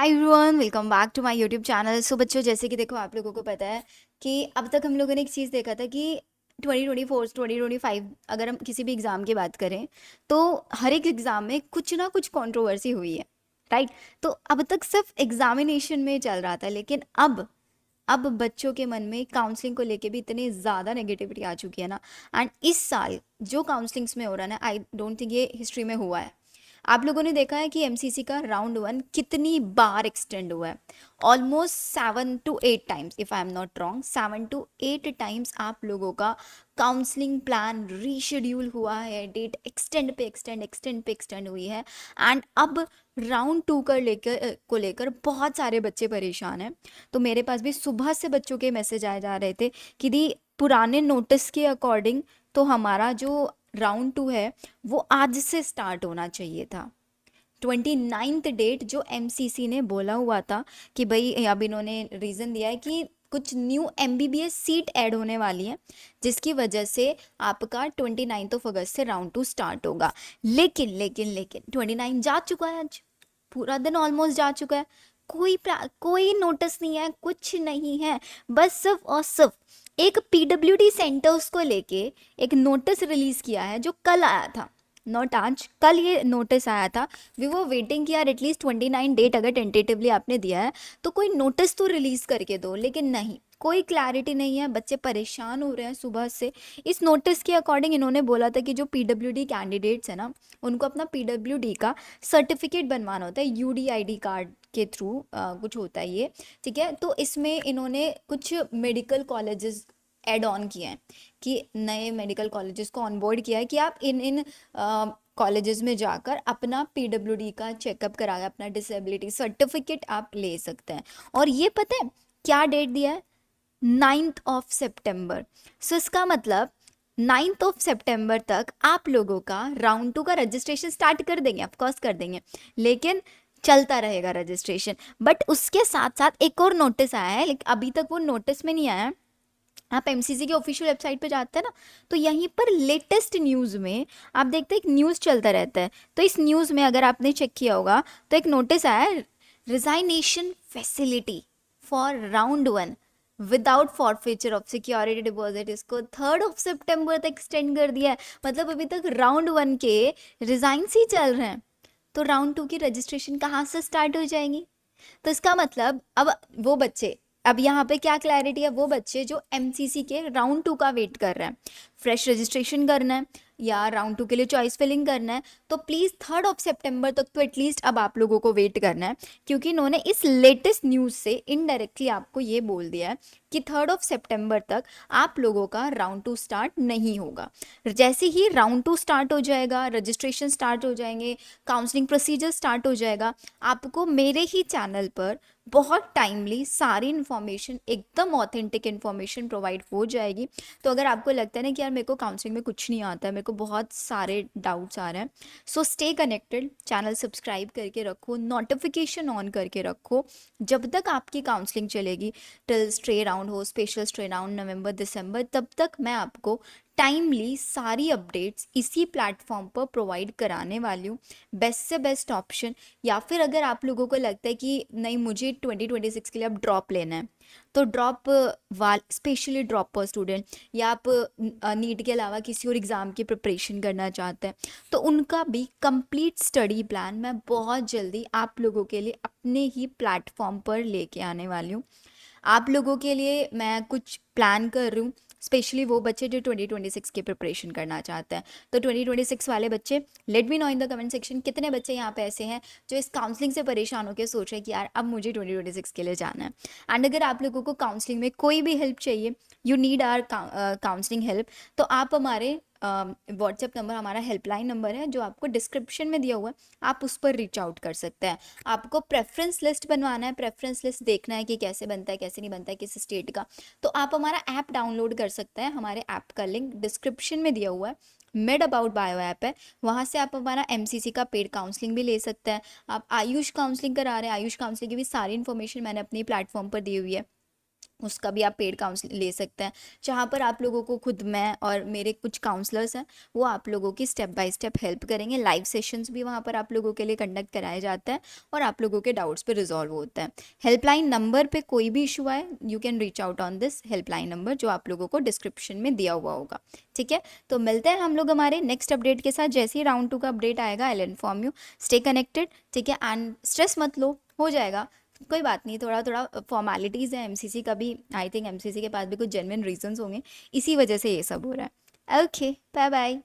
Hi everyone, welcome back to my YouTube channel. So बच्चों, जैसे कि देखो, आप लोगों को पता है कि अब तक हम लोगों ने एक चीज़ देखा था कि 2024 2025 अगर हम किसी भी एग्ज़ाम की बात करें तो हर एक एग्ज़ाम में कुछ ना कुछ कंट्रोवर्सी हुई है, राइट। तो अब तक सिर्फ एग्जामिनेशन में चल रहा था, लेकिन अब बच्चों के मन में काउंसलिंग को लेके भी इतनी ज़्यादा नेगेटिविटी आ चुकी है ना। एंड इस साल जो काउंसलिंग्स में हो रहा है ना, आई डोंट थिंक ये हिस्ट्री में हुआ है। आप लोगों ने देखा है कि एमसीसी का राउंड 1 कितनी बार एक्सटेंड हुआ है। Almost 7 to 8 times, if I am not wrong, 7 to 8 times आप लोगों का काउंसलिंग प्लान रीशेड्यूल हुआ है। डेट एक्सटेंड पे एक्सटेंड, एक्सटेंड पे एक्सटेंड हुई है। एंड अब राउंड 2 को लेकर बहुत सारे बच्चे परेशान हैं। तो मेरे पास भी सुबह से बच्चों के मैसेज आए जा रहे थे कि दी, पुराने नोटिस के अकॉर्डिंग तो हमारा जो राउंड 2 है वो आज से स्टार्ट होना चाहिए था। 29th डेट जो एमसीसी ने बोला हुआ था कि भाई, अब इन्होंने रीज़न दिया है कि कुछ न्यू एमबीबीएस सीट ऐड होने वाली है, जिसकी वजह से आपका 29 अगस्त से राउंड 2 स्टार्ट होगा। लेकिन 29 जा चुका है, आज पूरा दिन ऑलमोस्ट जा चुका है। कोई नोटिस नहीं है, कुछ नहीं है। बस सिर्फ और सिर्फ एक पीडब्ल्यूडी सेंटर्स को लेके एक नोटिस रिलीज किया है, जो कल आया था, नॉट आज, कल ये नोटिस आया था। वी वो वेटिंग कि यार एटलीस्ट 29 डेट अगर टेंटेटिवली आपने दिया है तो कोई नोटिस तो रिलीज करके दो, लेकिन नहीं, कोई क्लैरिटी नहीं है। बच्चे परेशान हो रहे हैं सुबह से। इस नोटिस के अकॉर्डिंग इन्होंने बोला था कि जो पीडब्ल्यूडी कैंडिडेट्स है ना, उनको अपना पीडब्ल्यूडी का सर्टिफिकेट बनवाना होता है, यूडीआईडी कार्ड के थ्रू कुछ होता है ये, ठीक है। तो इसमें इन्होंने कुछ मेडिकल कॉलेजेस एड ऑन किए हैं, कि नए मेडिकल कॉलेजेस को ऑनबोर्ड किया है कि आप इन इन कॉलेजेस में जाकर अपना पीडब्ल्यूडी का चेकअप करा के अपना डिसेबिलिटी सर्टिफिकेट आप ले सकते हैं। और ये पता है क्या डेट दिया है? 9th of September। सो इसका मतलब 9th of September तक आप लोगों का राउंड 2 का रजिस्ट्रेशन स्टार्ट कर देंगे, ऑफकोर्स कर देंगे, लेकिन चलता रहेगा रजिस्ट्रेशन। बट उसके साथ साथ एक और नोटिस आया है, लेकिन अभी तक वो नोटिस में नहीं आया है। आप एमसीसी की ऑफिशियल वेबसाइट पे जाते हैं ना, तो यहीं पर लेटेस्ट न्यूज़ में आप देखते हैं, एक न्यूज़ चलता रहता है। तो इस न्यूज़ में अगर आपने चेक किया होगा तो एक नोटिस आया है, resignation facility for round 1 without forfeiture of security deposit, इसको 3rd of September तक एक्सटेंड कर दिया है। मतलब अभी तक राउंड 1 के रिजाइन ही चल रहे हैं, तो राउंड 2 की रजिस्ट्रेशन कहाँ से स्टार्ट हो जाएगी? तो इसका मतलब अब वो बच्चे, अब यहाँ पे क्या क्लैरिटी है, वो बच्चे जो एमसीसी के राउंड 2 का वेट कर रहे हैं, फ्रेश रजिस्ट्रेशन करना है या राउंड 2 के लिए चॉइस फिलिंग करना है, तो प्लीज़ 3rd of September तक तो एटलीस्ट अब आप लोगों को वेट करना है। क्योंकि इन्होंने इस लेटेस्ट न्यूज़ से इनडायरेक्टली आपको ये बोल दिया है कि 3rd of September तक आप लोगों का राउंड 2 स्टार्ट नहीं होगा। जैसे ही राउंड 2 स्टार्ट हो जाएगा, रजिस्ट्रेशन स्टार्ट हो जाएंगे, काउंसलिंग प्रोसीजर स्टार्ट हो जाएगा, आपको मेरे ही चैनल पर बहुत टाइमली सारी इन्फॉर्मेशन, एकदम ऑथेंटिक इन्फॉर्मेशन प्रोवाइड हो जाएगी। तो अगर आपको लगता है ना कि यार मेरे को काउंसलिंग में कुछ नहीं आता है, मेरे को बहुत सारे डाउट्स आ रहे हैं, so stay connected, channel subscribe करके रखो, नोटिफिकेशन ऑन करके रखो। जब तक आपकी काउंसलिंग चलेगी, टिल स्ट्रे राउंड हो, स्पेशल स्ट्रे राउंड नवंबर दिसंबर, तब तक मैं आपको टाइमली सारी अपडेट्स इसी प्लेटफॉर्म पर प्रोवाइड कराने वाली हूँ। बेस्ट से बेस्ट ऑप्शन, या फिर अगर आप लोगों को लगता है कि नहीं, मुझे 2026 के लिए अब ड्रॉप लेना है, तो ड्रॉप वाल स्पेशली ड्रॉप पर स्टूडेंट, या आप नीट के अलावा किसी और एग्ज़ाम की प्रिपरेशन करना चाहते हैं, तो उनका भी कंप्लीट स्टडी प्लान मैं बहुत जल्दी आप लोगों के लिए अपने ही प्लेटफॉर्म पर लेके आने वाली हूँ। आप लोगों के लिए मैं कुछ प्लान कर रही हूँ, स्पेशली वो बच्चे जो 2026 की प्रिपरेशन करना चाहते हैं। तो 2026 वाले बच्चे, let me know in the comment section, कितने बच्चे यहाँ पे ऐसे हैं जो इस काउंसलिंग से परेशान होकर सोच रहे हैं कि यार अब मुझे 2026 के लिए जाना है। एंड अगर आप लोगों को काउंसलिंग में कोई भी हेल्प चाहिए, you need or counselling help, तो आप हमारे व्हाट्सएप नंबर, हमारा हेल्पलाइन नंबर है जो आपको डिस्क्रिप्शन में दिया हुआ है, आप उस पर रीच आउट कर सकते हैं। आपको प्रेफरेंस लिस्ट बनवाना है, प्रेफरेंस लिस्ट देखना है कि कैसे बनता है, कैसे नहीं बनता है, किस स्टेट का, तो आप हमारा ऐप डाउनलोड कर सकते हैं। हमारे ऐप का लिंक डिस्क्रिप्शन में दिया हुआ है, मेड अबाउट बायो ऐप है, वहाँ से आप हमारा एमसीसी का पेड काउंसलिंग भी ले सकते हैं। आप आयुष काउंसलिंग करा रहे हैं, आयुष काउंसलिंग की भी सारी इन्फॉर्मेशन मैंने अपनी प्लेटफॉर्म पर दी हुई है। उसका भी आप पेड काउंसलिंग ले सकते हैं, जहाँ पर आप लोगों को खुद मैं और मेरे कुछ काउंसलर्स हैं, वो आप लोगों की स्टेप बाय स्टेप हेल्प करेंगे। लाइव सेशंस भी वहाँ पर आप लोगों के लिए कंडक्ट कराए जाते हैं और आप लोगों के डाउट्स पे रिजॉल्व होते हैं। हेल्पलाइन नंबर पे कोई भी इशू आए, you can reach out on this helpline number जो आप लोगों को डिस्क्रिप्शन में दिया हुआ होगा। ठीक है, तो मिलते हैं हम लोग हमारे नेक्स्ट अपडेट के साथ। जैसे ही राउंड 2 का अपडेट आएगा I will inform you. Stay connected, ठीक है, एंड स्ट्रेस मत लो, हो जाएगा, कोई बात नहीं। थोड़ा थोड़ा फॉर्मेलिटीज़ है एमसीसी का भी, आई थिंक एमसीसी के पास भी कुछ जेन्युइन रीजंस होंगे, इसी वजह से ये सब हो रहा है। Okay, bye bye.